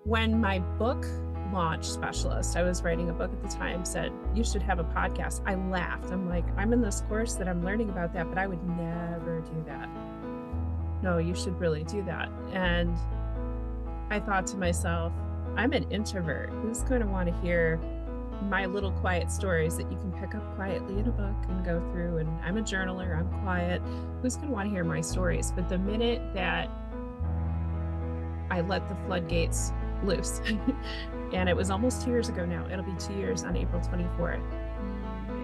when my book launch specialist, I was writing a book at the time, said, you should have a podcast, I laughed. I'm like, I'm in this course that I'm learning about that, but I would never do that. No, you should really do that. And I thought to myself, I'm an introvert. Who's going to want to hear my little quiet stories that you can pick up quietly in a book and go through? And I'm a journaler, I'm quiet. Who's going to want to hear my stories? But the minute that I let the floodgates loose, and it was almost 2 years ago now, it'll be 2 years on April 24th,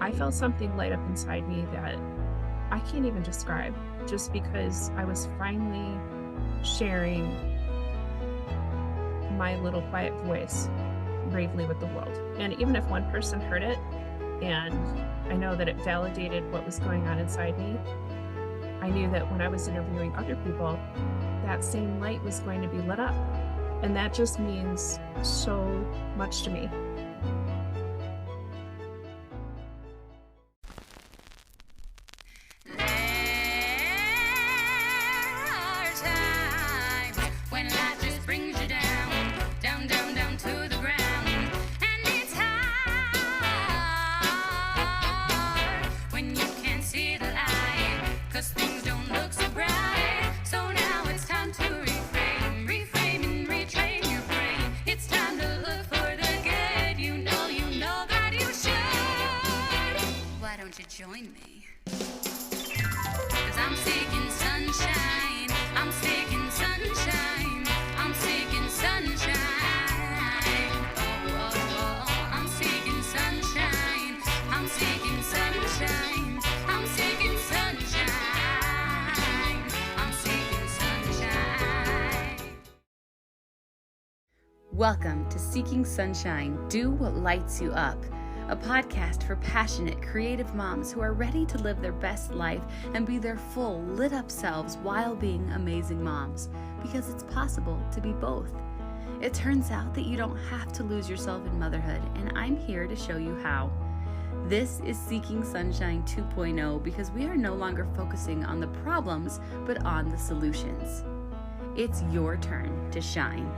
I felt something light up inside me that I can't even describe, just because I was finally sharing my little quiet voice bravely with the world. And even if one person heard it, and I know that it validated what was going on inside me, I knew that when I was interviewing other people, that same light was going to be lit up. And that just means so much to me. Join me, 'cause I'm seeking sunshine, I'm seeking sunshine, I'm seeking sunshine, oh, oh, oh. I'm seeking sunshine, I'm seeking sunshine, I'm seeking sunshine, I'm seeking sunshine. Welcome to Seeking Sunshine, Do What Lights You Up, a podcast for passionate, creative moms who are ready to live their best life and be their full, lit-up selves while being amazing moms, because it's possible to be both. It turns out that you don't have to lose yourself in motherhood, and I'm here to show you how. This is Seeking Sunshine 2.0 because we are no longer focusing on the problems, but on the solutions. It's your turn to shine.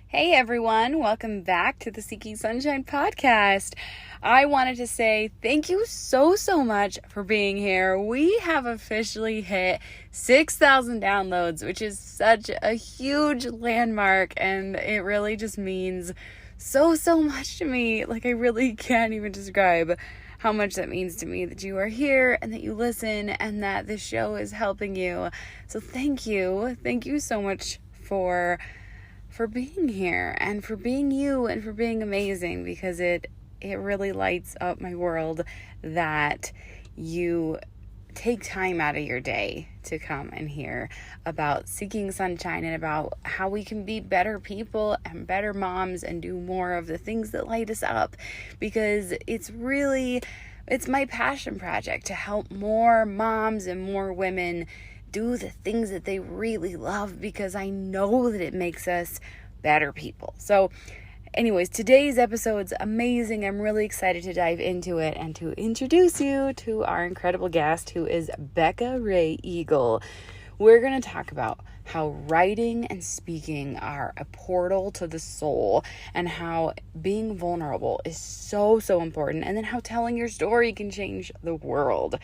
Hey everyone, welcome back to the Seeking Sunshine podcast. I wanted to say thank you so much for being here. We have officially hit 6,000 downloads, which is such a huge landmark, and it really just means so much to me. Like, I really can't even describe how much that means to me, that you are here and that you listen and that this show is helping you. So thank you so much for being here and for being you and for being amazing, because it really lights up my world that you take time out of your day to come and hear about seeking sunshine and about how we can be better people and better moms and do more of the things that light us up, because it's my passion project to help more moms and more women do the things that they really love, because I know that it makes us better people. So anyways, today's episode's amazing. I'm really excited to dive into it and to introduce you to our incredible guest, who is Becca Rae Eagle. We're going to talk about how writing and speaking are a portal to the soul, and how being vulnerable is so important, and then how telling your story can change the world.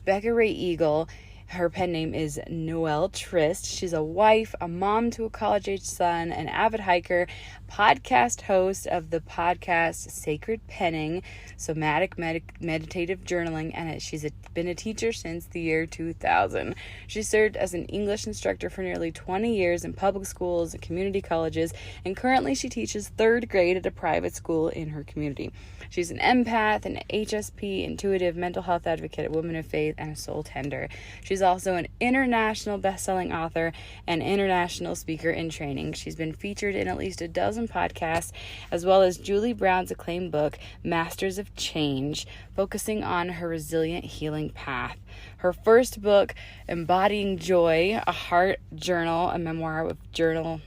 Becca Rae Eagle, her pen name is Noelle Trist. She's a wife, a mom to a college-age son, an avid hiker, podcast host of the podcast Sacred Penning, somatic meditative journaling, and she's been a teacher since the year 2000. She served as an English instructor for nearly 20 years in public schools and community colleges, and currently she teaches 3rd grade at a private school in her community. She's an empath, an HSP, intuitive, mental health advocate, a woman of faith, and a soul tender. She's also an international best-selling author and international speaker in training. She's been featured in at least a dozen podcasts, as well as Julie Brown's acclaimed book, Masters of Change, focusing on her resilient healing path. Her first book, Embodying Joy, a heart journal, a memoir with journal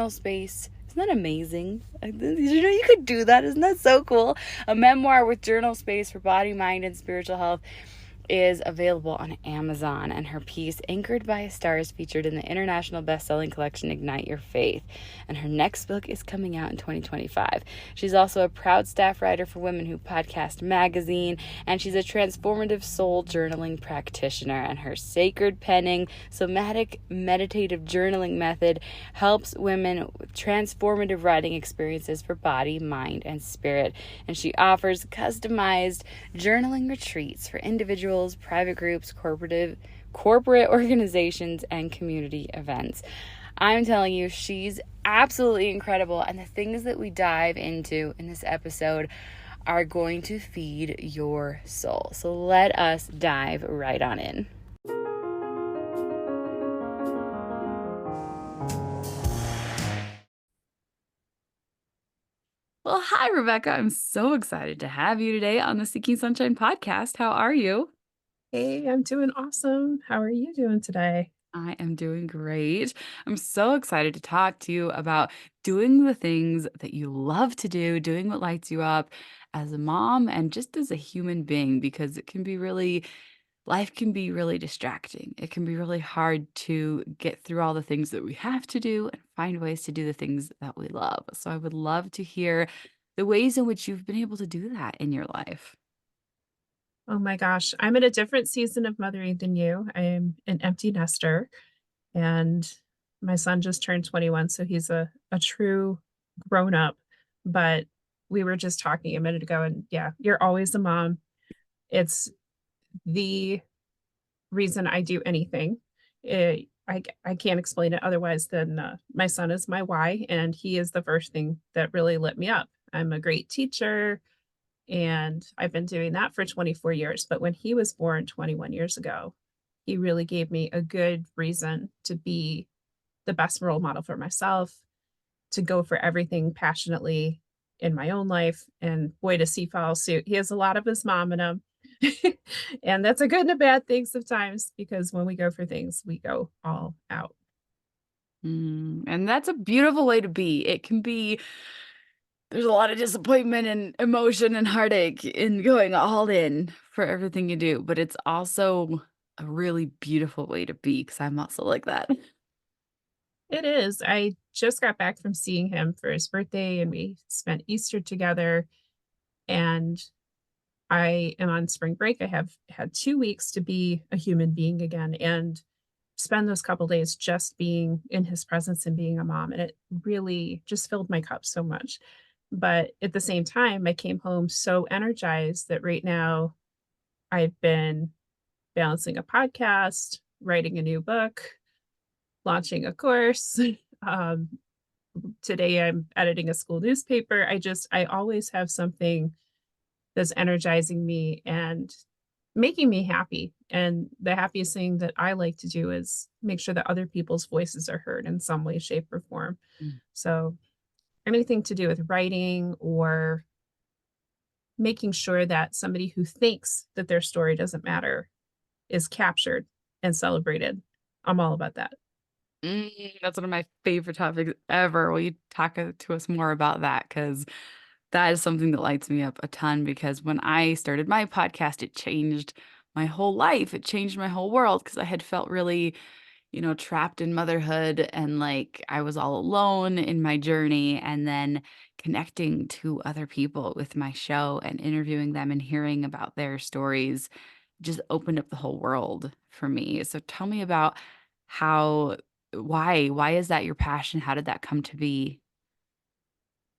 space. Isn't that amazing? Did you know you could do that? Isn't that so cool? A memoir with journal space for body, mind, and spiritual health. is available on Amazon, and her piece, Anchored by a Star, is featured in the international best-selling collection Ignite Your Faith, and her next book is coming out in 2025. She's also a proud staff writer for Women Who Podcast magazine, and she's a transformative soul journaling practitioner, and her sacred penning, somatic meditative journaling method helps women with transformative writing experiences for body, mind, and spirit, and she offers customized journaling retreats for individuals, private groups, corporate organizations, and community events. I'm telling you, she's absolutely incredible, and the things that we dive into in this episode are going to feed your soul. So let us dive right on in. Well, hi, Rebecca. I'm so excited to have you today on the Seeking Sunshine podcast. How are you? Hey, I'm doing awesome. How are you doing today? I am doing great. I'm so excited to talk to you about doing the things that you love to do, doing what lights you up as a mom and just as a human being, because life can be really distracting. It can be really hard to get through all the things that we have to do and find ways to do the things that we love. So I would love to hear the ways in which you've been able to do that in your life. Oh my gosh, I'm in a different season of mothering than you. I am an empty nester, and my son just turned 21, so he's a true grown up. But we were just talking a minute ago, and yeah, you're always a mom. It's the reason I do anything. I can't explain it otherwise than my son is my why, and he is the first thing that really lit me up. I'm a great teacher, and I've been doing that for 24 years. But when he was born 21 years ago, he really gave me a good reason to be the best role model for myself, to go for everything passionately in my own life. And boy, does he follow suit. He has a lot of his mom in him. And that's a good and a bad thing sometimes, because when we go for things, we go all out. And that's a beautiful way to be. There's a lot of disappointment and emotion and heartache in going all in for everything you do, but it's also a really beautiful way to be because I'm also like that. It is. I just got back from seeing him for his birthday, and we spent Easter together. And I am on spring break. I have had 2 weeks to be a human being again and spend those couple days just being in his presence and being a mom. And it really just filled my cup so much. But at the same time, I came home so energized that right now I've been balancing a podcast, writing a new book, launching a course. Um, Today I'm editing a school newspaper. I always have something that's energizing me and making me happy. And the happiest thing that I like to do is make sure that other people's voices are heard in some way, shape, or form. Mm. So anything to do with writing or making sure that somebody who thinks that their story doesn't matter is captured and celebrated. I'm all about that. That's one of my favorite topics ever. Will you talk to us more about that? Because that is something that lights me up a ton. Because when I started my podcast, it changed my whole life. It changed my whole world because I had felt really, trapped in motherhood and like I was all alone in my journey. And then connecting to other people with my show and interviewing them and hearing about their stories just opened up the whole world for me. So tell me about how why is that your passion? How did that come to be?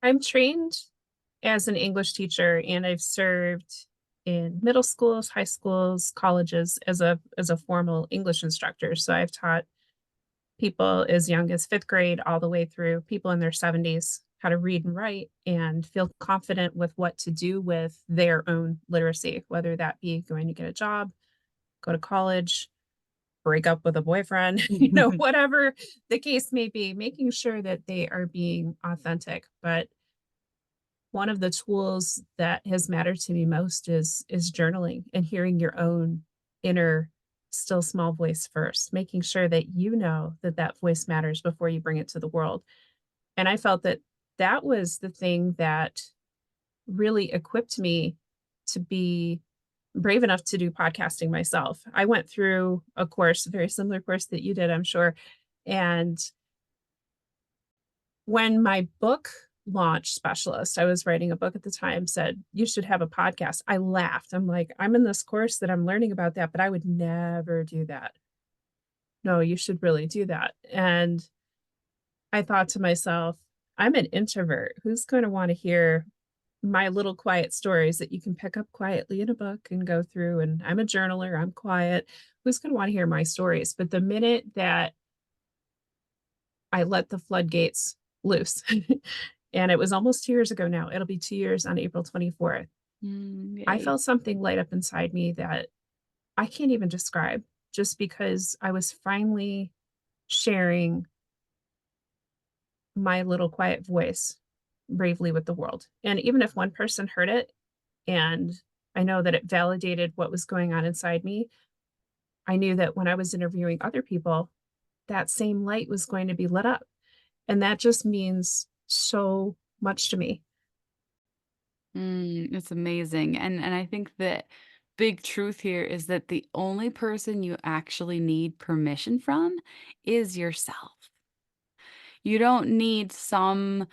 I'm trained as an English teacher, and I've served in middle schools, high schools, colleges as a formal English instructor. So I've taught people as young as 5th grade all the way through people in their 70s how to read and write and feel confident with what to do with their own literacy, whether that be going to get a job, go to college, break up with a boyfriend, whatever the case may be, making sure that they are being authentic. But one of the tools that has mattered to me most is journaling and hearing your own inner still small voice first, making sure that you know that that voice matters before you bring it to the world. And I felt that that was the thing that really equipped me to be brave enough to do podcasting myself. I went through a course, a very similar course that you did, I'm sure. And when my book launch specialist, I was writing a book at the time, said, you should have a podcast, I laughed. I'm like, I'm in this course that I'm learning about that, but I would never do that. No, you should really do that. And I thought to myself, I'm an introvert. Who's going to want to hear my little quiet stories that you can pick up quietly in a book and go through? And I'm a journaler, I'm quiet. Who's going to want to hear my stories? But the minute that I let the floodgates loose, and it was almost 2 years ago now, it'll be 2 years on April 24th. I Yay. felt something light up inside me that I can't even describe, just because I was finally sharing my little quiet voice bravely with the world. And even if one person heard it, and I know that it validated what was going on inside me, I knew that when I was interviewing other people, that same light was going to be lit up. And that just means so much to me. It's amazing. And I think that big truth here is that the only person you actually need permission from is yourself. You don't need some,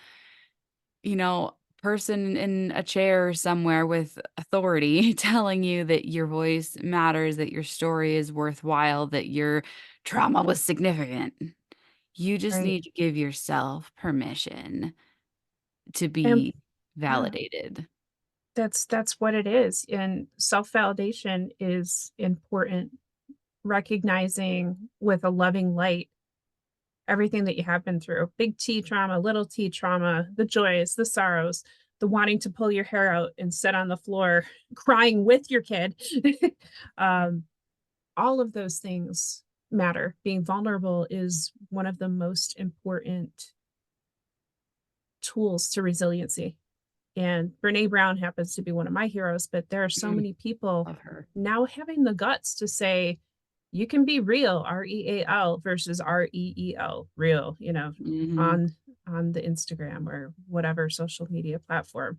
person in a chair somewhere with authority telling you that your voice matters, that your story is worthwhile, that your trauma was significant. You just Right. need to give yourself permission to And be yeah, validated. that's what it is. And self-validation is important. Recognizing with a loving light everything that you have been through, big T trauma, little T trauma, the joys, the sorrows, the wanting to pull your hair out and sit on the floor crying with your kid. um, all of those things matter. Being vulnerable is one of the most important tools to resiliency. And Brene Brown happens to be one of my heroes, but there are so Mm, many people love her. now having the guts to say, you can be real, REAL versus REEL, real, Mhm. on the Instagram or whatever social media platform.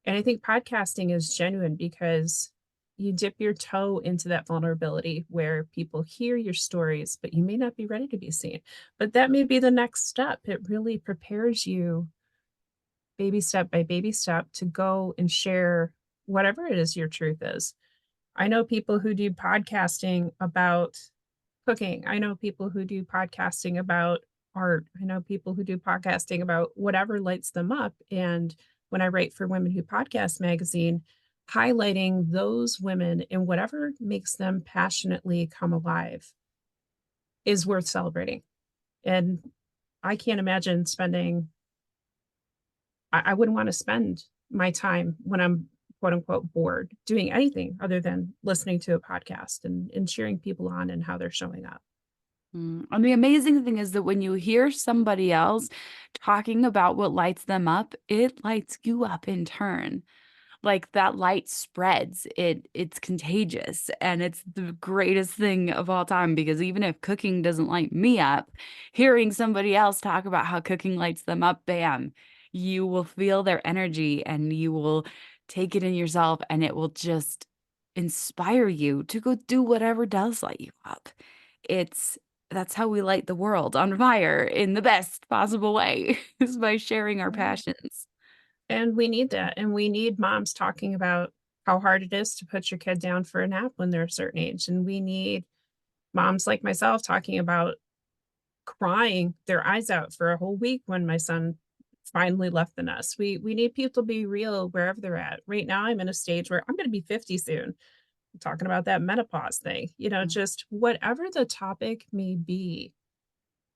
And I think podcasting is genuine because you dip your toe into that vulnerability where people hear your stories, but you may not be ready to be seen. But that may be the next step. It really prepares you baby step by baby step to go and share whatever it is your truth is. I know people who do podcasting about cooking. I know people who do podcasting about art. I know people who do podcasting about whatever lights them up. And when I write for Women Who Podcast magazine, highlighting those women and whatever makes them passionately come alive is worth celebrating. And I can't imagine spending, I wouldn't want to spend my time when I'm quote unquote bored doing anything other than listening to a podcast and cheering people on and how they're showing up. And the amazing thing is that when you hear somebody else talking about what lights them up, it lights you up in turn. Like, that light spreads, it's contagious, and it's the greatest thing of all time because even if cooking doesn't light me up, hearing somebody else talk about how cooking lights them up, bam, you will feel their energy and you will take it in yourself, and it will just inspire you to go do whatever does light you up. It's That's how we light the world on fire in the best possible way, is by sharing our Right. passions. And we need that. And we need moms talking about how hard it is to put your kid down for a nap when they're a certain age. And we need moms like myself talking about crying their eyes out for a whole week when my son finally left the nest. We need people to be real wherever they're at. Right now I'm in a stage where I'm going to be 50 soon. I'm talking about that menopause thing. Just whatever the topic may be,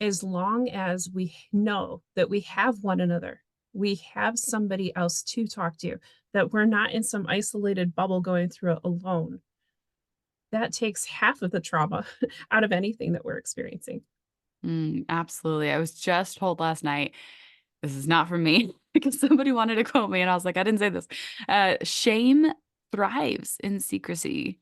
as long as we know that we have one another, we have somebody else to talk to, that we're not in some isolated bubble going through it alone. That takes half of the trauma out of anything that we're experiencing. Absolutely. I was just told last night, this is not from me because somebody wanted to quote me and I was like, I didn't say this. Shame thrives in secrecy.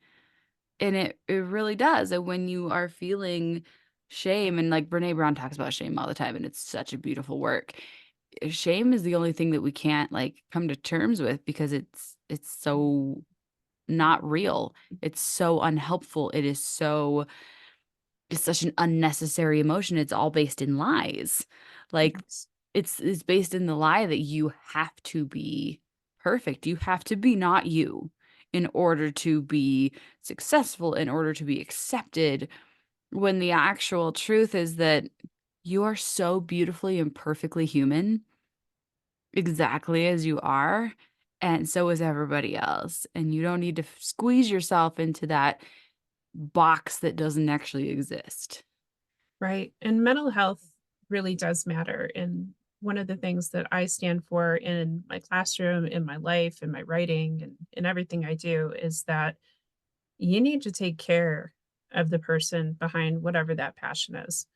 And it really does. And when you are feeling shame, and like Brene Brown talks about shame all the time, and it's such a beautiful work. Shame is the only thing that we can't like come to terms with because it's so not real. It's so unhelpful. It's such an unnecessary emotion. It's all based in lies. Like Yes. it's based in the lie that you have to be perfect. You have to be not you in order to be successful, in order to be accepted, when the actual truth is that you are so beautifully and perfectly human, exactly as you are, and so is everybody else. And you don't need to squeeze yourself into that box that doesn't actually exist. Right. And mental health really does matter. And one of the things that I stand for in my classroom, in my life, in my writing, and in everything I do is that you need to take care of the person behind whatever that passion is.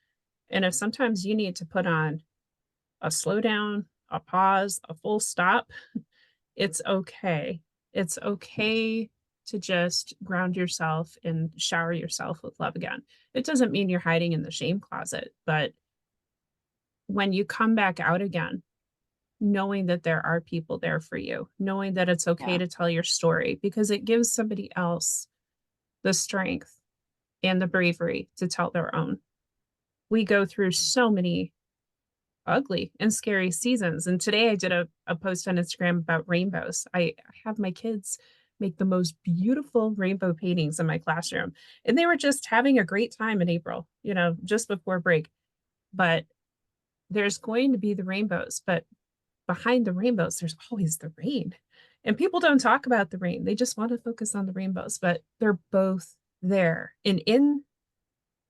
And if sometimes you need to put on a slow down, a pause, a full stop, it's okay. It's okay to just ground yourself and shower yourself with love again. It doesn't mean you're hiding in the shame closet, but when you come back out again, knowing that there are people there for you, knowing that it's okay Yeah. to tell your story because it gives somebody else the strength and the bravery to tell their own. We go through so many ugly and scary seasons. And today I did a post on Instagram about rainbows. I have my kids make the most beautiful rainbow paintings in my classroom. And they were just having a great time in April, just before break. But there's going to be the rainbows, but behind the rainbows, there's always the rain. And people don't talk about the rain. They just want to focus on the rainbows, but they're both there. And in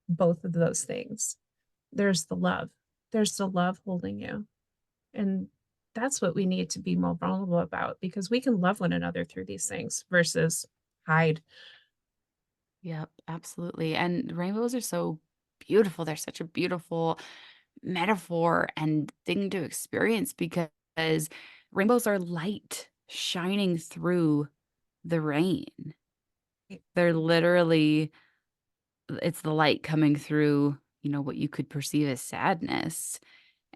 both of those things, there's the love. There's the love holding you. And that's what we need to be more vulnerable about because we can love one another through these things versus hide. Yep, absolutely. And rainbows are so beautiful. They're such a beautiful metaphor and thing to experience because rainbows are light shining through the rain. They're literally, it's the light coming through, what you could perceive as sadness.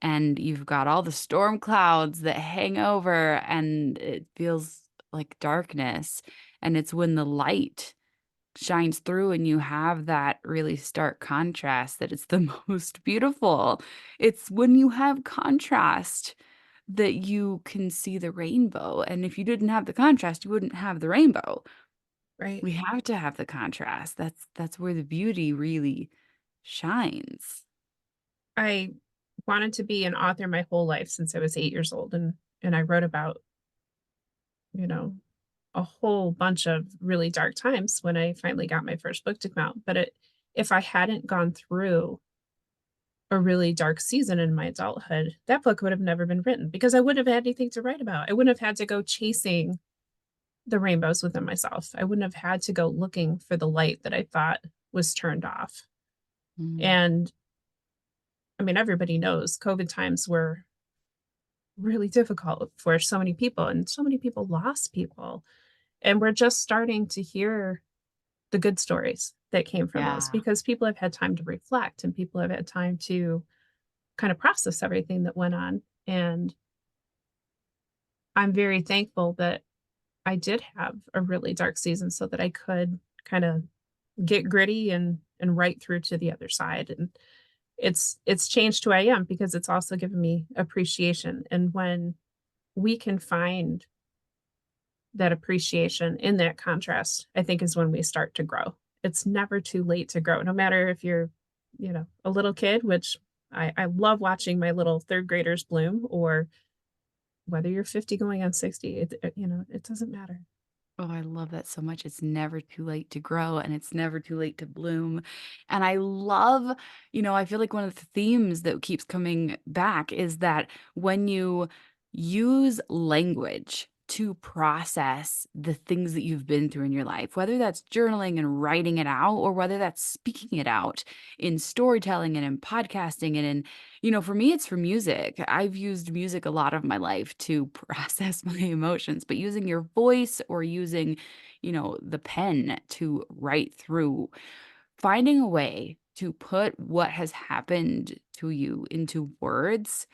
And you've got all the storm clouds that hang over, and it feels like darkness. And it's when the light shines through and you have that really stark contrast that it's the most beautiful. It's when you have contrast that you can see the rainbow. And if you didn't have the contrast, you wouldn't have the rainbow. Right. We have to have the contrast. That's where the beauty really shines. I wanted to be an author my whole life since I was 8 years old. And I wrote about, you know, a whole bunch of really dark times when I finally got my first book to come out. But if I hadn't gone through a really dark season in my adulthood, that book would have never been written because I wouldn't have had anything to write about. I wouldn't have had to go chasing the rainbows within myself. I wouldn't have had to go looking for the light that I thought was turned off. Mm, And I mean, everybody knows COVID times were really difficult for so many people, and so many people lost people. And we're just starting to hear the good stories that came from those yeah. because people have had time to reflect and people have had time to kind of process everything that went on. And I'm very thankful that I did have a really dark season so that I could kind of get gritty and right through to the other side. And it's changed who I am because it's also given me appreciation. And when we can find that appreciation in that contrast, I think is when we start to grow. It's never too late to grow, no matter if you're, a little kid, which I love watching my little third graders bloom, or whether you're 50 going on 60, it doesn't matter. Oh, I love that so much. It's never too late to grow and it's never too late to bloom. And I love, I feel like one of the themes that keeps coming back is that when you use language to process the things that you've been through in your life, whether that's journaling and writing it out, or whether that's speaking it out in storytelling and in podcasting and in for me, it's for music. I've used music a lot of my life to process my emotions, but using your voice or using, the pen to write through, finding a way to put what has happened to you into words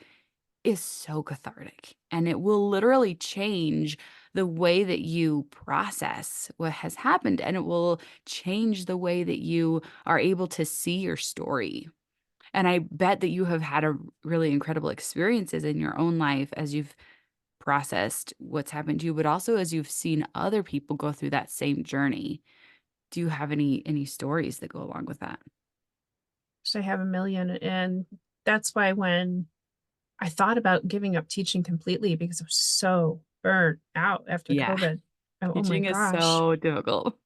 is so cathartic, and it will literally change the way that you process what has happened, and it will change the way that you are able to see your story. And I bet that you have had a really incredible experiences in your own life as you've processed what's happened to you, but also as you've seen other people go through that same journey. Do you have any stories that go along with that? So I have a million. And that's why when I thought about giving up teaching completely because I was so burnt out after Yeah, COVID. Oh my teaching is gosh. so difficult.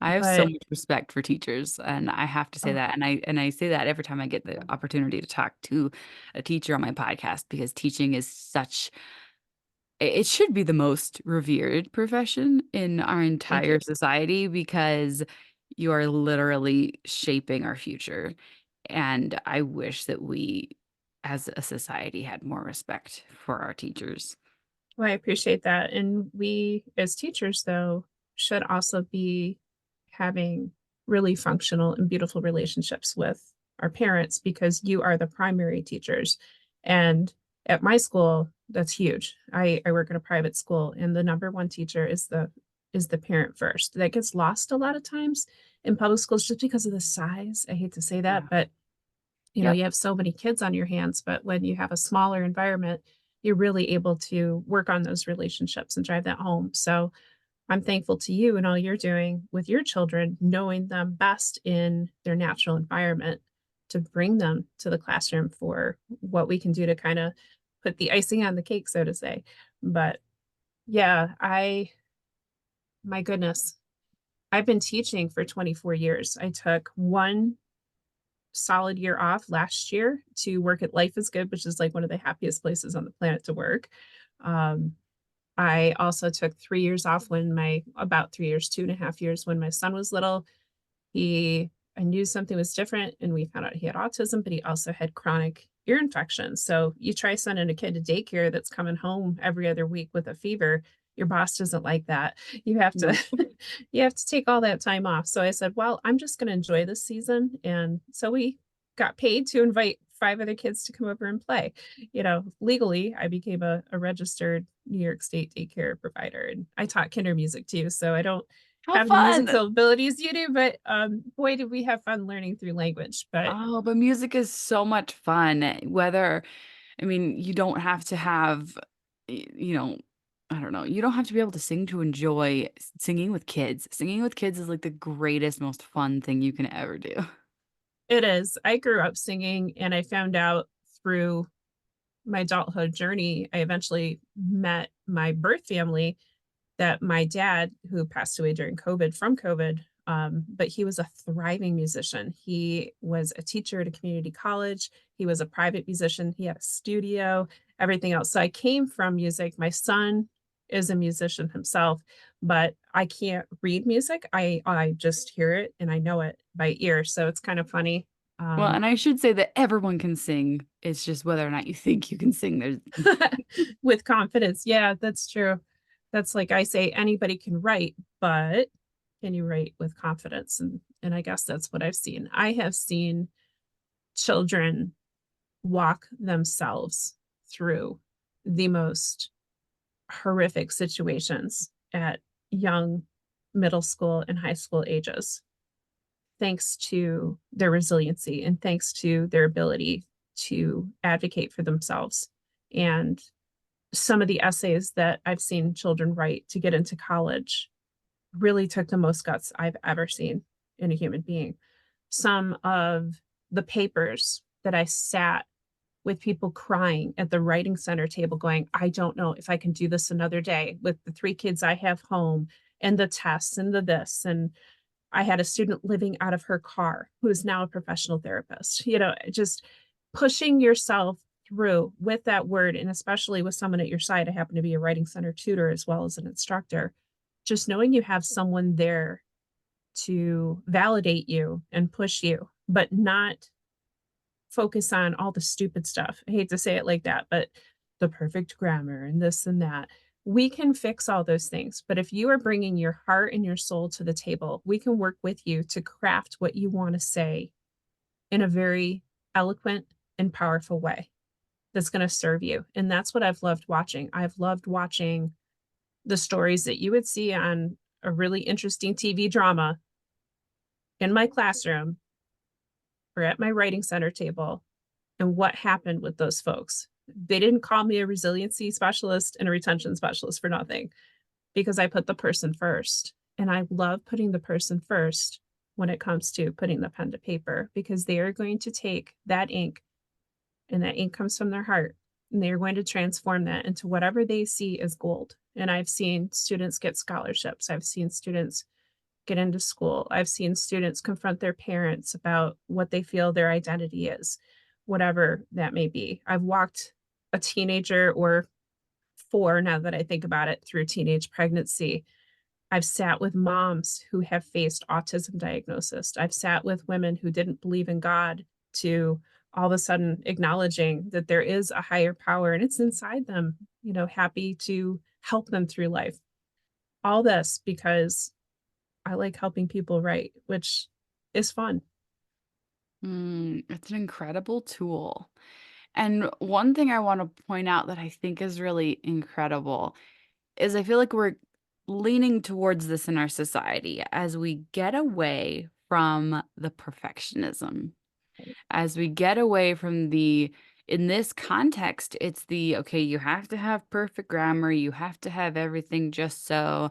I have so But much respect for teachers, and I have to say oh, that, and I say that every time I get the opportunity to talk to a teacher on my podcast because teaching is such it should be the most revered profession in our thank you. entire society because you are literally shaping our future. And I wish that we, as a society, had more respect for our teachers. Well, I appreciate that. And we, as teachers, though, should also be having really functional and beautiful relationships with our parents because you are the primary teachers. And at my school, that's huge. I work at a private school, and the number one teacher is the parent first. That gets lost a lot of times in public schools just because of the size. I hate to say that, Yeah. but Yep. you have so many kids on your hands, but when you have a smaller environment, you're really able to work on those relationships and drive that home. So I'm thankful to you and all you're doing with your children, knowing them best in their natural environment to bring them to the classroom for what we can do to kind of put the icing on the cake, so to say. But yeah, my goodness, I've been teaching for 24 years. I took one solid year off last year to work at Life is Good, which is like one of the happiest places on the planet to work. Um, I also took 3 years off when about 3 years, 2.5 years when my son was little. I knew something was different and we found out he had autism, but he also had chronic ear infections. So you try sending a kid to daycare that's coming home every other week with a fever. Your boss doesn't like that. You have to Nope. you have to take all that time off. So I said, well, I'm just going to enjoy this season. And so we got paid to invite 5 other kids to come over and play. Legally, I became a registered New York State daycare provider, and I taught kinder music too. So I don't How have the fun. musical abilities you do, but boy, did we have fun learning through language. But Oh, but music is so much fun. Whether, I mean, you don't have to have, you know, I don't know, you don't have to be able to sing to enjoy singing with kids. Singing with kids is like the greatest, most fun thing you can ever do. it is. I grew up singing, and I found out through my adulthood journey, I eventually met my birth family that my dad, who passed away during COVID from COVID, but he was a thriving musician. He was a teacher at a community college. He was a private musician. He had a studio, everything else. So I came from music. My son is a musician himself, but I can't read music. I just hear it and I know it by ear. So it's kind of funny. Well, Um, and I should say that everyone can sing. It's just whether or not you think you can sing. There's with confidence. Yeah, that's true. That's like I say, anybody can write, but can you write with confidence? And I guess that's what I've seen. I have seen children walk themselves through the most horrific situations at young middle school and high school ages, thanks to their resiliency and thanks to their ability to advocate for themselves. And some of the essays that I've seen children write to get into college really took the most guts I've ever seen in a human being. Some of the papers that I sat with people crying at the writing center table going, I don't know if I can do this another day with the 3 kids I have home and the tests and the this. And I had a student living out of her car who is now a professional therapist, just pushing yourself through with that word. And especially with someone at your side, I happen to be a writing center tutor as well as an instructor. Just knowing you have someone there to validate you and push you, but not focus on all the stupid stuff. I hate to say it like that, but the perfect grammar and this and that. We can fix all those things. But if you are bringing your heart and your soul to the table, we can work with you to craft what you want to say in a very eloquent and powerful way. that's going to serve you. And that's what I've loved watching. I've loved watching the stories that you would see on a really interesting TV drama in my classroom or at my writing center table, and what happened with those folks. They didn't call me a resiliency specialist and a retention specialist for nothing, because I put the person first. And I love putting the person first when it comes to putting the pen to paper, because they are going to take that ink, and that ink comes from their heart, and they are going to transform that into whatever they see as gold. And I've seen students get scholarships. I've seen students get into school. I've seen students confront their parents about what they feel their identity is, whatever that may be. I've walked a teenager, or four now that I think about it, through teenage pregnancy. I've sat with moms who have faced autism diagnosis. I've sat with women who didn't believe in God, to all of a sudden acknowledging that there is a higher power and it's inside them, happy to help them through life. All this because I like helping people write, which is fun. It's an incredible tool. And one thing I want to point out that I think is really incredible is I feel like we're leaning towards this in our society as we get away from the perfectionism, as we get away from in this context, it's okay, you have to have perfect grammar, you have to have everything just so.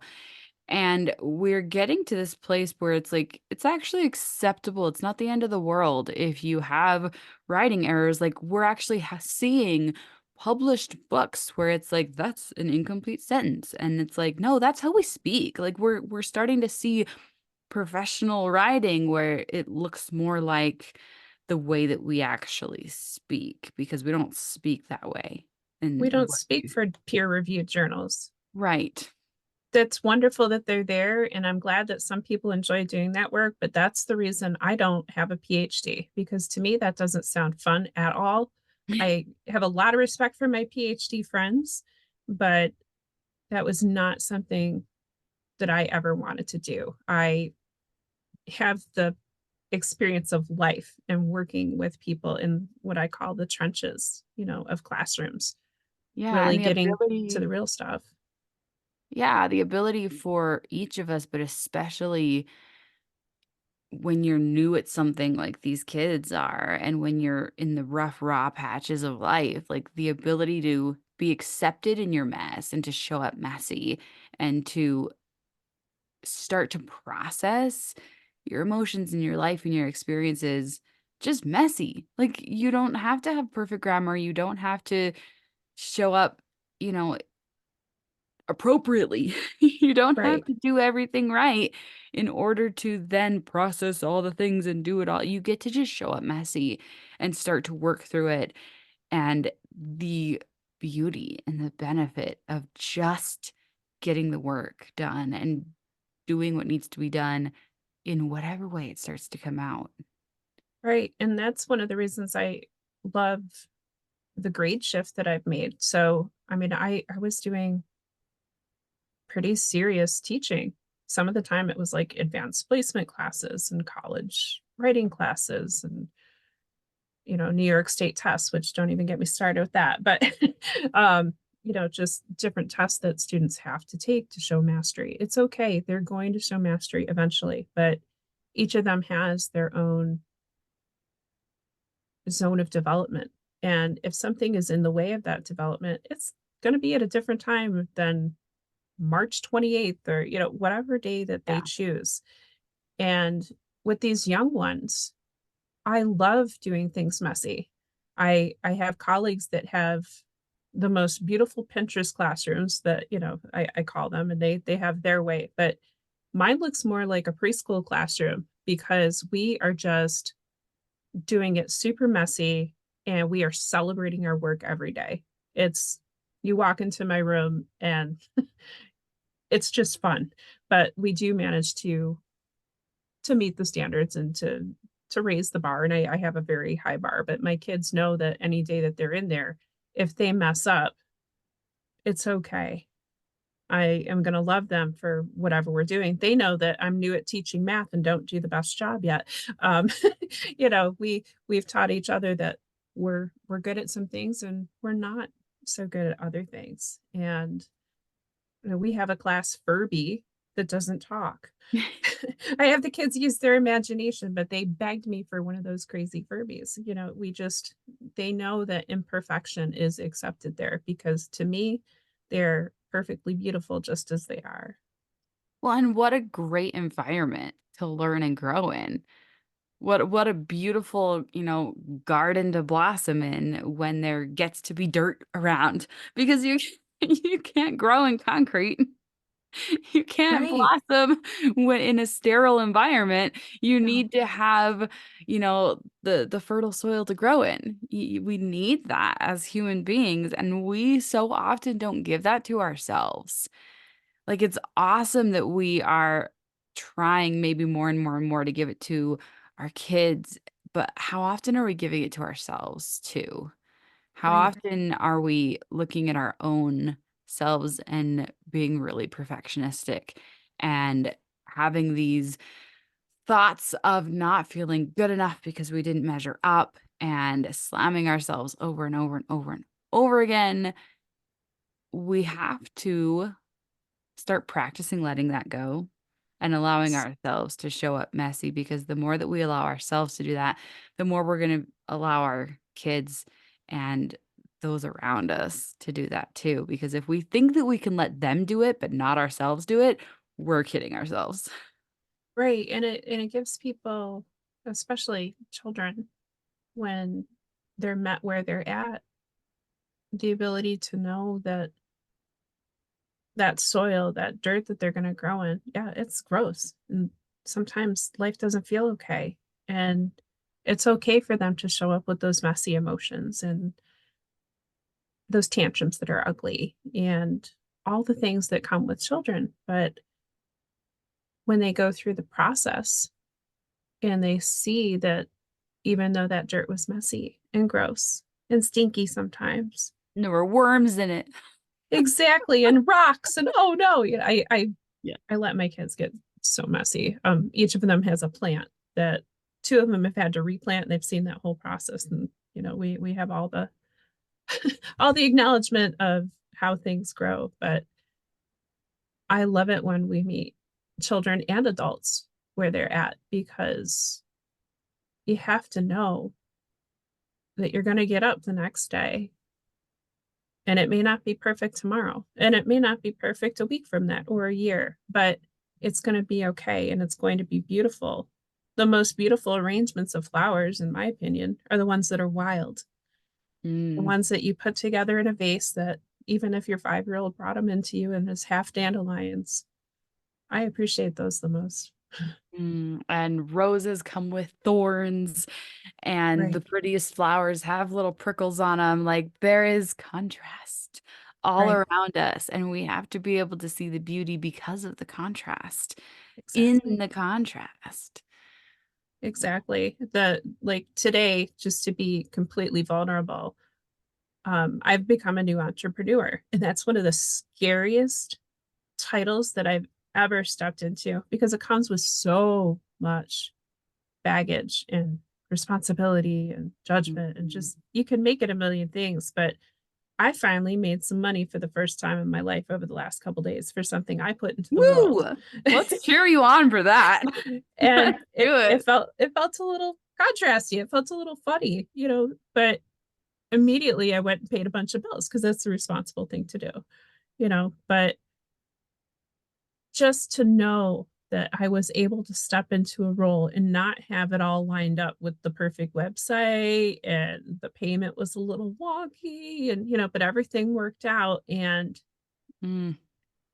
And we're getting to this place where it's like, it's actually acceptable. It's not the end of the world if you have writing errors. Like, we're actually seeing published books where it's like, that's an incomplete sentence. And it's like, no, that's how we speak. Like, we're starting to see professional writing where it looks more like the way that we actually speak, because we don't speak that way. We And don't speak for peer-reviewed journals. right. That's wonderful that they're there, and I'm glad that some people enjoy doing that work, but that's the reason I don't have a PhD, because to me that doesn't sound fun at all. I have a lot of respect for my PhD friends, but that was not something that I ever wanted to do. I have the experience of life and working with people in what I call the trenches, of classrooms, Yeah. really And the getting to the ability, real stuff. yeah, the ability for each of us, but especially when you're new at something like these kids are, and when you're in the rough, raw patches of life, like the ability to be accepted in your mess and to show up messy and to start to process your emotions in your life and your experiences just messy. Like, you don't have to have perfect grammar. You don't have to show up, you know, appropriately. You don't have Right. to do everything right in order to then process all the things and do it all. You get to just show up messy and start to work through it. And the beauty and the benefit of just getting the work done and doing what needs to be done in whatever way it starts to come out. Right. And that's one of the reasons I love the grade shift that I've made. So, I mean, I was doing pretty serious teaching. Some of the time it was like advanced placement classes and college writing classes and, New York State tests, which don't even get me started with that. But, just different tests that students have to take to show mastery. It's okay. They're going to show mastery eventually, but each of them has their own zone of development. And if something is in the way of that development, it's going to be at a different time than March 28th, or, whatever day that they Yeah. choose. And with these young ones, I love doing things messy. I have colleagues that have the most beautiful Pinterest classrooms that, I call them, and they have their way. But mine looks more like a preschool classroom, because we are just doing it super messy, and we are celebrating our work every day. It's You walk into my room and it's just fun, but we do manage to meet the standards and to raise the bar. And I have a very high bar, but my kids know that any day that they're in there, if they mess up, it's okay. I am going to love them for whatever we're doing. They know that I'm new at teaching math and don't do the best job yet. Um, we've taught each other that we're good at some things and we're not so good at other things. And we have a class Furby that doesn't talk. I have the kids use their imagination, but they begged me for one of those crazy Furbies. They know that imperfection is accepted there because to me, they're perfectly beautiful just as they are. Well, and what a great environment to learn and grow in. What a beautiful, garden to blossom in when there gets to be dirt around because you you can't grow in concrete. You can't Right. blossom when in a sterile environment. You No. need to have, the fertile soil to grow in. We need that as human beings, and we so often don't give that to ourselves. Like, it's awesome that we are trying maybe more and more and more to give it to our kids, but how often are we giving it to ourselves too? How Right. often are we looking at our own selves and being really perfectionistic and having these thoughts of not feeling good enough because we didn't measure up and slamming ourselves over and over and over and over again? We have to start practicing letting that go and allowing ourselves to show up messy because the more that we allow ourselves to do that, the more we're going to allow our kids and those around us to do that too. Because if we think that we can let them do it, but not ourselves do it, we're kidding ourselves. Right. And it gives people, especially children, when they're met where they're at, the ability to know that that soil, that dirt that they're going to grow in, yeah, it's gross. And sometimes life doesn't feel okay. And it's okay for them to show up with those messy emotions and those tantrums that are ugly and all the things that come with children. But when they go through the process and they see that even though that dirt was messy and gross and stinky sometimes, And there were worms in it. exactly, and rocks and oh no, Yeah. I let my kids get so messy. Each of them has a plant that two of them have had to replant, and they've seen that whole process. And we have all the all the acknowledgement of how things grow. But I love it when we meet children and adults where they're at because you have to know that you're going to get up the next day and it may not be perfect tomorrow and it may not be perfect a week from that or a year, but it's going to be okay and it's going to be beautiful. The most beautiful arrangements of flowers, in my opinion, are the ones that are wild, the Mm, ones that you put together in a vase that even if your 5-year-old brought them into you and is half dandelions, I appreciate those the most. and roses come with thorns, and the Right, prettiest flowers have little prickles on them. Like, there is contrast all right, around us, and we have to be able to see the beauty because of the contrast in exactly. the contrast. Exactly. The like today, just to be completely vulnerable, I've become a new entrepreneur, and that's one of the scariest titles that I've ever stepped into because it comes with so much baggage and responsibility and judgment, and Mhm. just you can make it a million things. But I finally made some money for the first time in my life over the last couple days for something I put into the world. Woo! Let's cheer you on for that. And Let's it, do it it. felt it felt a little contrasty. It felt a little funny, but immediately I went and paid a bunch of bills because that's the responsible thing to do. But just to know that I was able to step into a role and not have it all lined up with the perfect website and the payment was a little wonky and but everything worked out and Mm,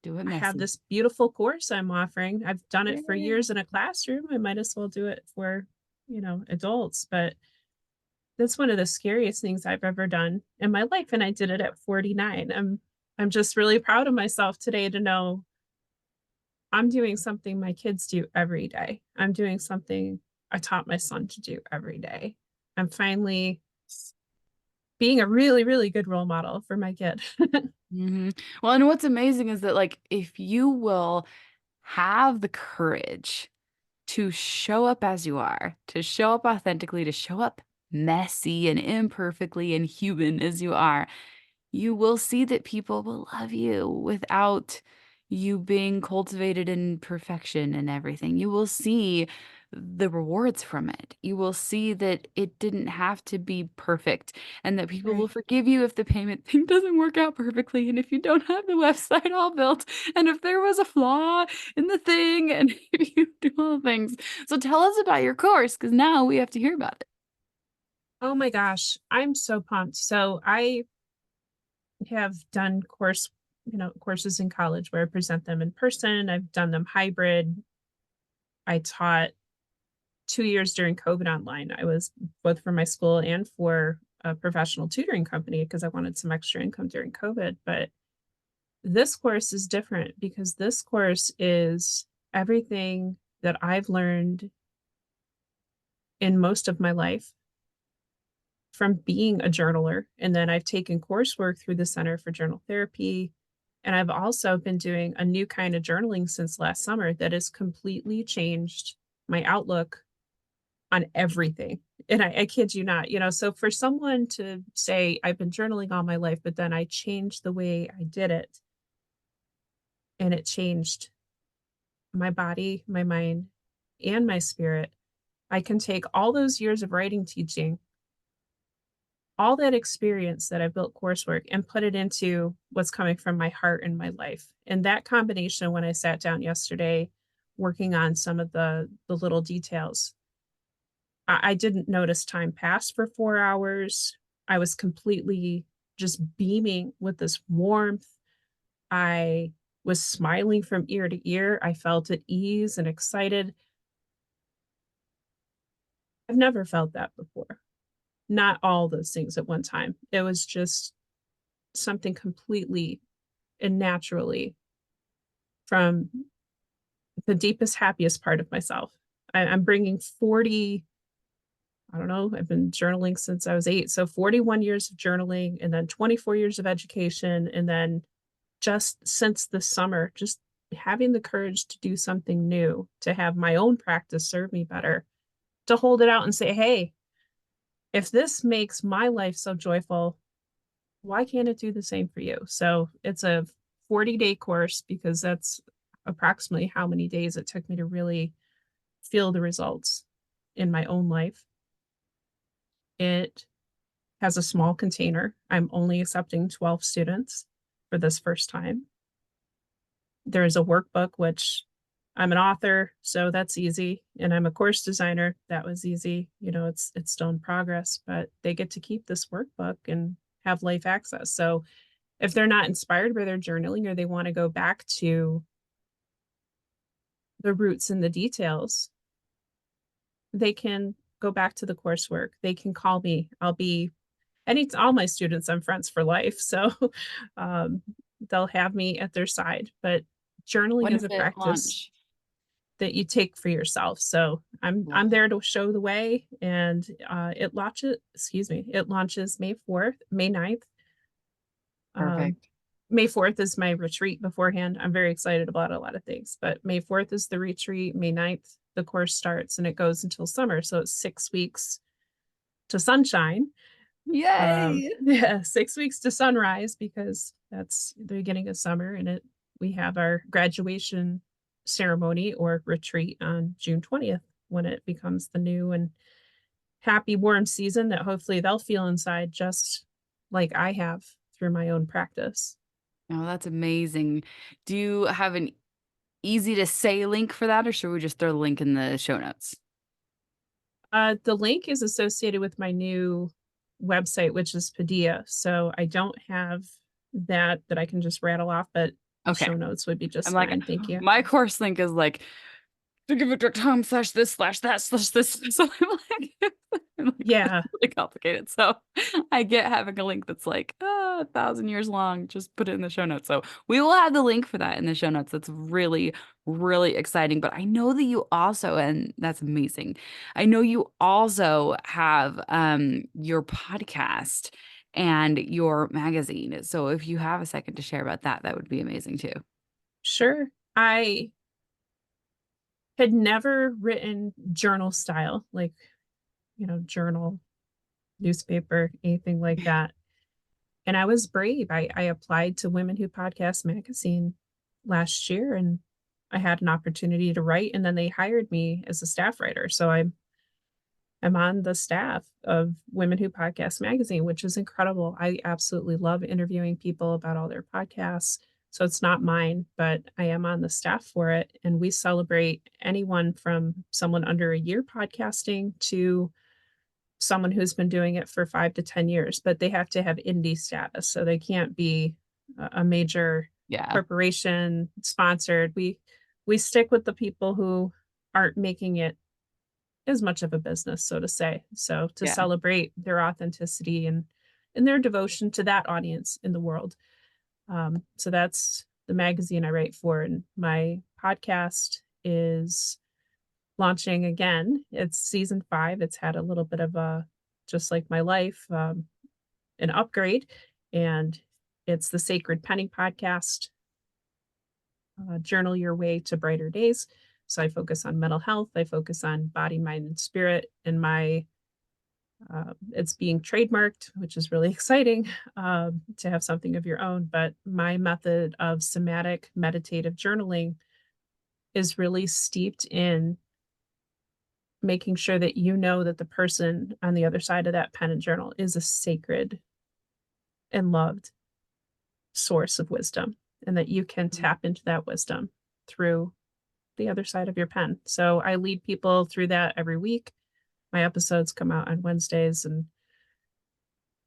do it I have messy. this beautiful course I'm offering. I've done it for Yay. years in a classroom. I might as well do it for, adults, but that's one of the scariest things I've ever done in my life and I did it at 49. I'm just really proud of myself today to know I'm doing something my kids do every day. I'm doing something I taught my son to do every day. I'm finally being a really, really good role model for my kid. Well, and what's amazing is that, like, if you will have the courage to show up as you are, to show up authentically, to show up messy and imperfectly and human as you are, you will see that people will love you without you being cultivated in perfection and everything. You will see the rewards from it. You will see that it didn't have to be perfect and that people will Right. forgive you if the payment thing doesn't work out perfectly and if you don't have the website all built and if there was a flaw in the thing and if you do all the things. So tell us about your course because now we have to hear about it. Oh my gosh, I'm so pumped. So I have done courses in college where I present them in person. I've done them hybrid. I taught 2 years during COVID online. I was both for my school and for a professional tutoring company because I wanted some extra income during COVID. But this course is different because this course is everything that I've learned in most of my life from being a journaler. And then I've taken coursework through the Center for Journal Therapy. And I've also been doing a new kind of journaling since last summer that has completely changed my outlook on everything. And I kid you not, so for someone to say, I've been journaling all my life, but then I changed the way I did it, and it changed my body, my mind, and my spirit. I can take all those years of writing, teaching, all that experience that I built coursework and put it into what's coming from my heart and my life. And that combination, when I sat down yesterday working on some of the little details, I didn't notice time pass for 4 hours. I was completely just beaming with this warmth. I was smiling from ear to ear. I felt at ease and excited. I've never felt that before. Not all those things at one time. It was just something completely and naturally from the deepest, happiest part of myself. I'm bringing 40, I don't know, I've been journaling since I was 8. So 41 years of journaling and then 24 years of education. And then just since the summer, just having the courage to do something new, to have my own practice serve me better, to hold it out and say, hey, if this makes my life so joyful, why can't it do the same for you? So it's a 40-day course because that's approximately how many days it took me to really feel the results in my own life. It has a small container. I'm only accepting 12 students for this first time. There is a workbook, which I'm an author, so that's easy. And I'm a course designer. That was easy. It's still in progress, but they get to keep this workbook and have life access. So if they're not inspired by their journaling or they want to go back to the roots and the details, they can go back to the coursework. They can call me. All my students, I'm friends for life. So um, they'll have me at their side. But journaling When is does a it practice launch? that you take for yourself. So I'm Love it. there to show the way. And it launches May 4th, May 9th. Um, Perfect. May 4th is my retreat beforehand. I'm very excited about a lot of things, but May 4th is the retreat. May 9th, the course starts and it goes until summer. So it's 6 weeks to sunshine. Yay! Yeah, 6 weeks to sunrise because that's the beginning of summer. And we have our graduation ceremony or retreat on June 20th when it becomes the new and happy, warm season that hopefully they'll feel inside just like I have through my own practice. Oh, that's amazing. Do you have an easy to say link for that, or should we just throw the link in the show notes? The link is associated with my new website, which is Padilla. So I don't have that I can just rattle off, but Okay. show notes would be I'm just like, fine. Thank you. my course link is like .com/this/that/this. So I'm like, that's Yeah, really complicated. So I get having a link that's like 1,000 years long. Just put it in the show notes. So we will have the link for that in the show notes. That's really, really exciting. But I know that you also, and that's amazing. I know you also have your podcast and your magazine. So if you have a second to share about that, that would be amazing too. sure. I had never written journal style, like, journal. newspaper, anything like that. And I was brave. I applied to Women Who Podcast magazine last year, and I had an opportunity to write, and then they hired me as a staff writer. So I'm on the staff of Women Who Podcast magazine, which is incredible. I absolutely love interviewing people about all their podcasts. So it's not mine, but I am on the staff for it. And we celebrate anyone from someone under a year podcasting to someone who's been doing it for 5 to 10 years, but they have to have indie status. So they can't be a major Yeah. corporation sponsored. We stick with the people who aren't making it as much of a business, so to say. So to Yeah. celebrate their authenticity and their devotion to that audience in the world. So that's the magazine I write for, and my podcast is launching again. It's season 5. It's had a little bit of a, just like my life, an upgrade, and it's the Sacred Penny podcast. Journal your way to brighter days. So I focus on mental health. I focus on body, mind, and spirit. And my it's being trademarked, which is really exciting to have something of your own. But my method of somatic meditative journaling is really steeped in making sure that you know that the person on the other side of that pen and journal is a sacred and loved source of wisdom, and that you can tap into that wisdom through the other side of your pen. So I lead people through that every week. My episodes come out on Wednesdays, and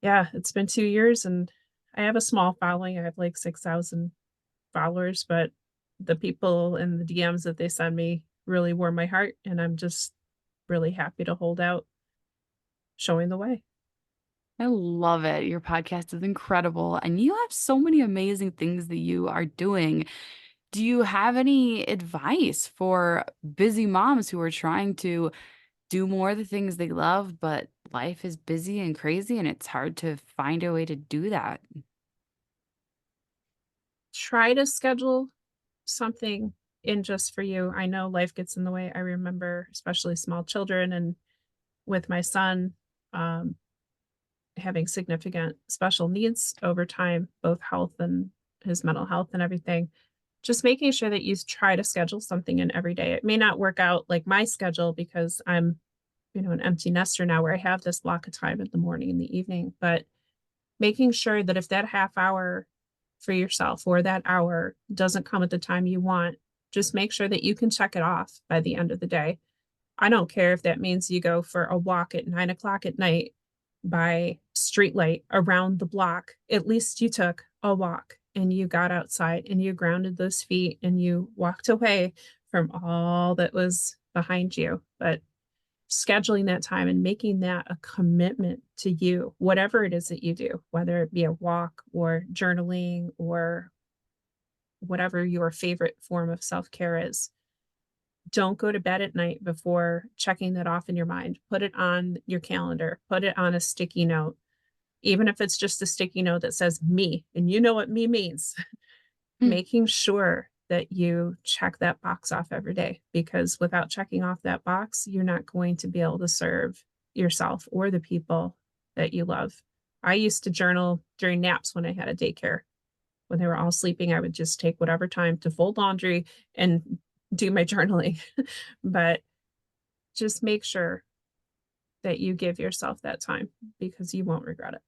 yeah, it's been 2 years, and I have a small following. I have like 6,000 followers, but the people and the DMs that they send me really warm my heart, and I'm just really happy to hold out, showing the way. I love it. Your podcast is incredible, and you have so many amazing things that you are doing. Do you have any advice for busy moms who are trying to do more of the things they love, but life is busy and crazy and it's hard to find a way to do that? Try to schedule something in just for you. I know life gets in the way. I remember, especially small children, and with my son, um, having significant special needs over time, both health and his mental health and everything. Just making sure that you try to schedule something in every day. It may not work out like my schedule because I'm, an empty nester now where I have this block of time in the morning and the evening, but making sure that if that half hour for yourself or that hour doesn't come at the time you want, just make sure that you can check it off by the end of the day. I don't care if that means you go for a walk at 9 o'clock at night by streetlight around the block. At least you took a walk and you got outside and you grounded those feet and you walked away from all that was behind you. But scheduling that time and making that a commitment to you, whatever it is that you do, whether it be a walk or journaling or whatever your favorite form of self-care is, don't go to bed at night before checking that off in your mind. Put it on your calendar, put it on a sticky note, even if it's just a sticky note that says me, and you know what me means. Hmm. Making sure that you check that box off every day, because without checking off that box, you're not going to be able to serve yourself or the people that you love. I used to journal during naps when I had a daycare. When they were all sleeping, I would just take whatever time to fold laundry and do my journaling. But just make sure that you give yourself that time, because you won't regret it.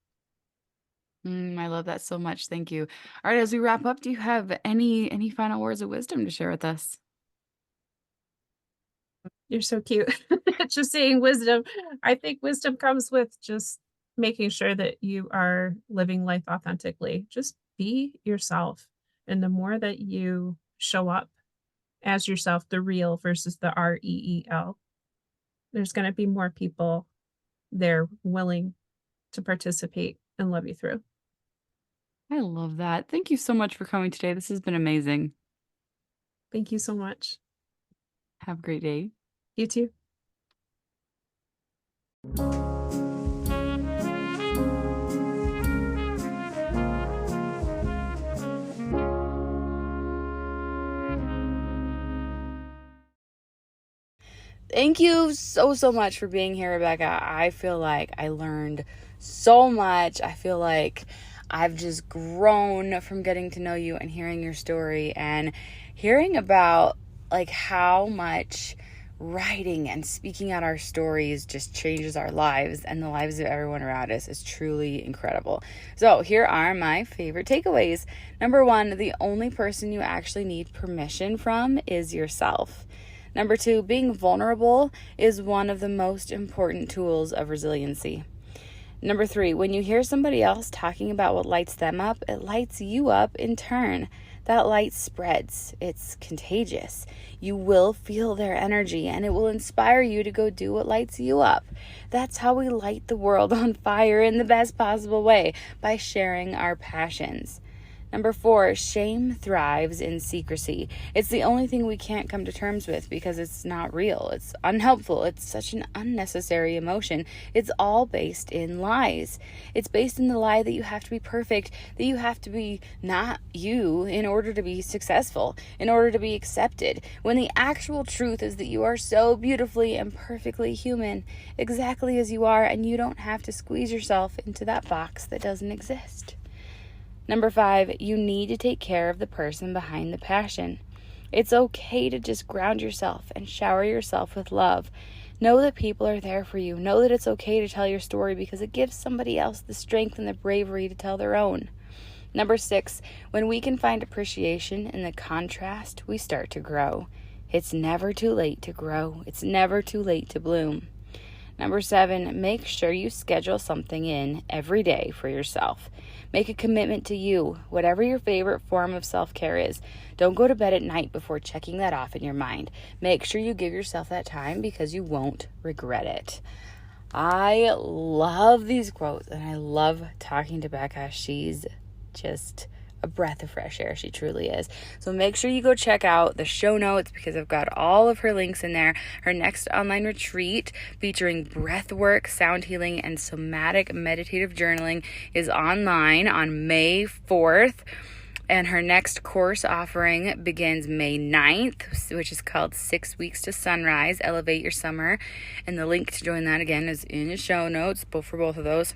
I love that so much. Thank you. All right, as we wrap up, do you have any final words of wisdom to share with us? You're so cute. Just saying wisdom. I think wisdom comes with just making sure that you are living life authentically. Just be yourself. And the more that you show up as yourself, the real versus the REEL, there's going to be more people there willing to participate and love you through. I love that. Thank you so much for coming today. This has been amazing. Thank you so much. Have a great day. You too. thank you so much for being here, Rebecca. I feel like I learned so much. I feel like I've just grown from getting to know you and hearing your story and hearing about like how much writing and speaking out our stories just changes our lives and the lives of everyone around us is truly incredible. So here are my favorite takeaways. Number 1, the only person you actually need permission from is yourself. Number 2, being vulnerable is one of the most important tools of resiliency. Number 3, when you hear somebody else talking about what lights them up, it lights you up in turn. That light spreads. It's contagious. You will feel their energy and it will inspire you to go do what lights you up. That's how we light the world on fire in the best possible way, by sharing our passions. Number 4, shame thrives in secrecy. It's the only thing we can't come to terms with because it's not real. It's unhelpful. It's such an unnecessary emotion. It's all based in lies. It's based in the lie that you have to be perfect, that you have to be not you in order to be successful, in order to be accepted, when the actual truth is that you are so beautifully and perfectly human, exactly as you are, and you don't have to squeeze yourself into that box that doesn't exist. Number 5, you need to take care of the person behind the passion. It's okay to just ground yourself and shower yourself with love. Know that people are there for you. Know that it's okay to tell your story because it gives somebody else the strength and the bravery to tell their own. Number 6, when we can find appreciation in the contrast, we start to grow. It's never too late to grow. It's never too late to bloom. Number 7, make sure you schedule something in every day for yourself. Make a commitment to you, whatever your favorite form of self-care is. Don't go to bed at night before checking that off in your mind. Make sure you give yourself that time because you won't regret it. I love these quotes and I love talking to Becca. She's just a breath of fresh air. She truly is. So make sure you go check out the show notes because I've got all of her links in there. Her next online retreat featuring breath work, sound healing, and somatic meditative journaling is online on May 4th. And her next course offering begins May 9th, which is called 6 Weeks to Sunrise, Elevate Your Summer. And the link to join that again is in the show notes, for both of those.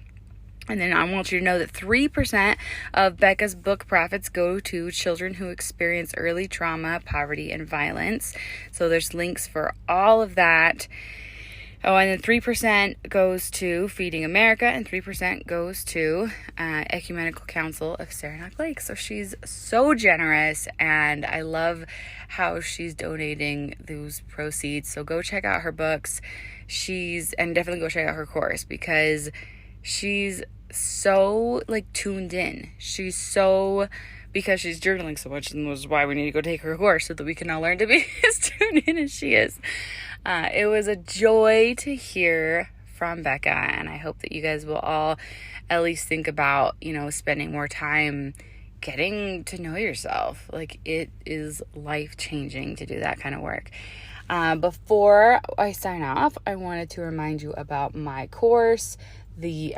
And then I want you to know that 3% of Becca's book profits go to children who experience early trauma, poverty, and violence. So there's links for all of that. Oh, and then 3% goes to Feeding America, and 3% goes to Ecumenical Council of Saranac Lake. So she's so generous, and I love how she's donating those proceeds. So go check out her books. And definitely go check out her course because she's so tuned in. Because she's journaling so much, and this is why we need to go take her course so that we can all learn to be as tuned in as she is. It was a joy to hear from Becca, and I hope that you guys will all at least think about, spending more time getting to know yourself. It is life-changing to do that kind of work. Before I sign off, I wanted to remind you about my course, the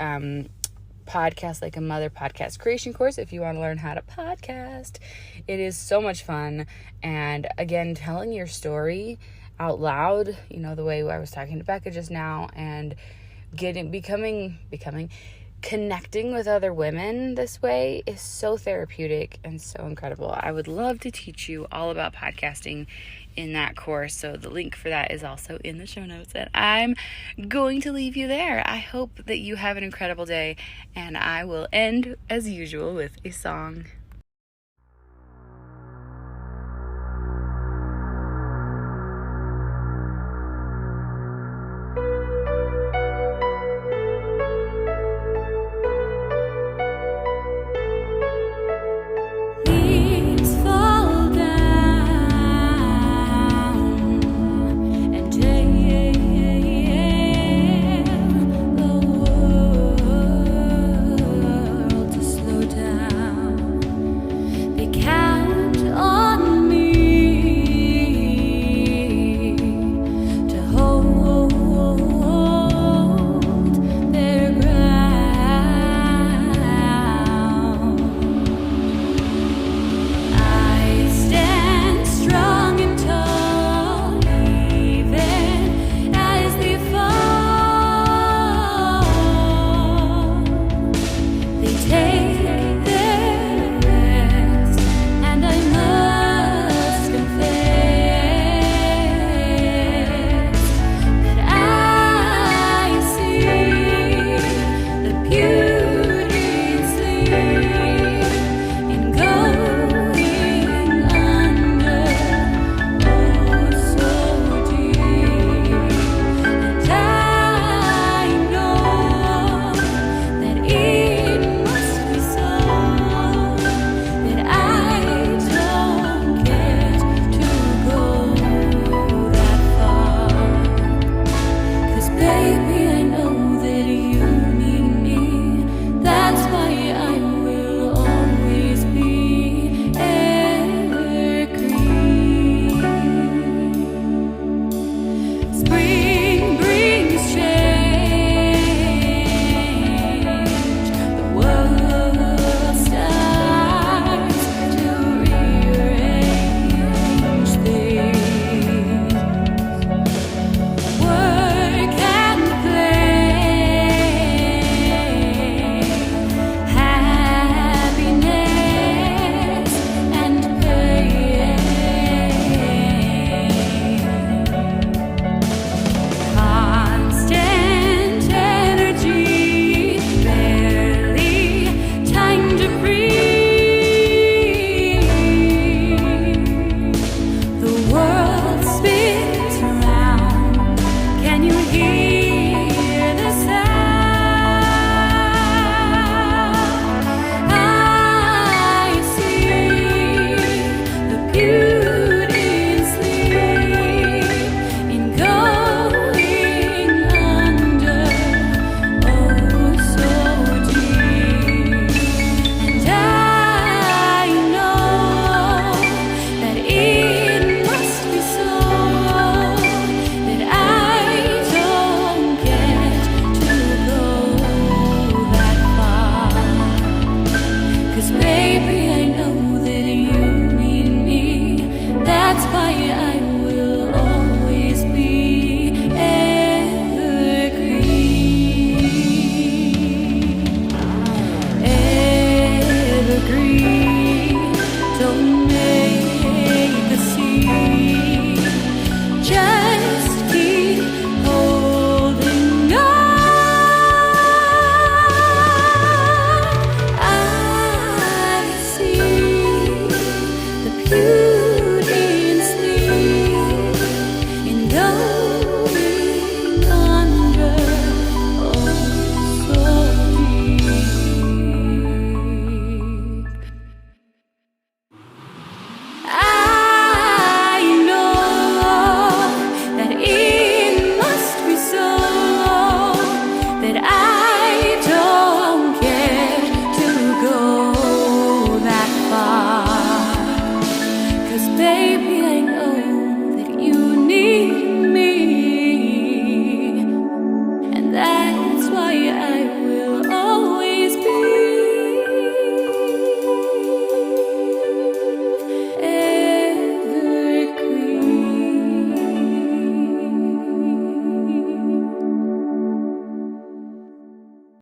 Podcast Like a Mother podcast creation course. If you want to learn how to podcast, it is so much fun. And again, telling your story out loud, the way I was talking to Becca just now, and becoming connecting with other women this way is so therapeutic and so incredible. I would love to teach you all about podcasting in that course. So the link for that is also in the show notes, and I'm going to leave you there. I hope that you have an incredible day, and I will end as usual with a song.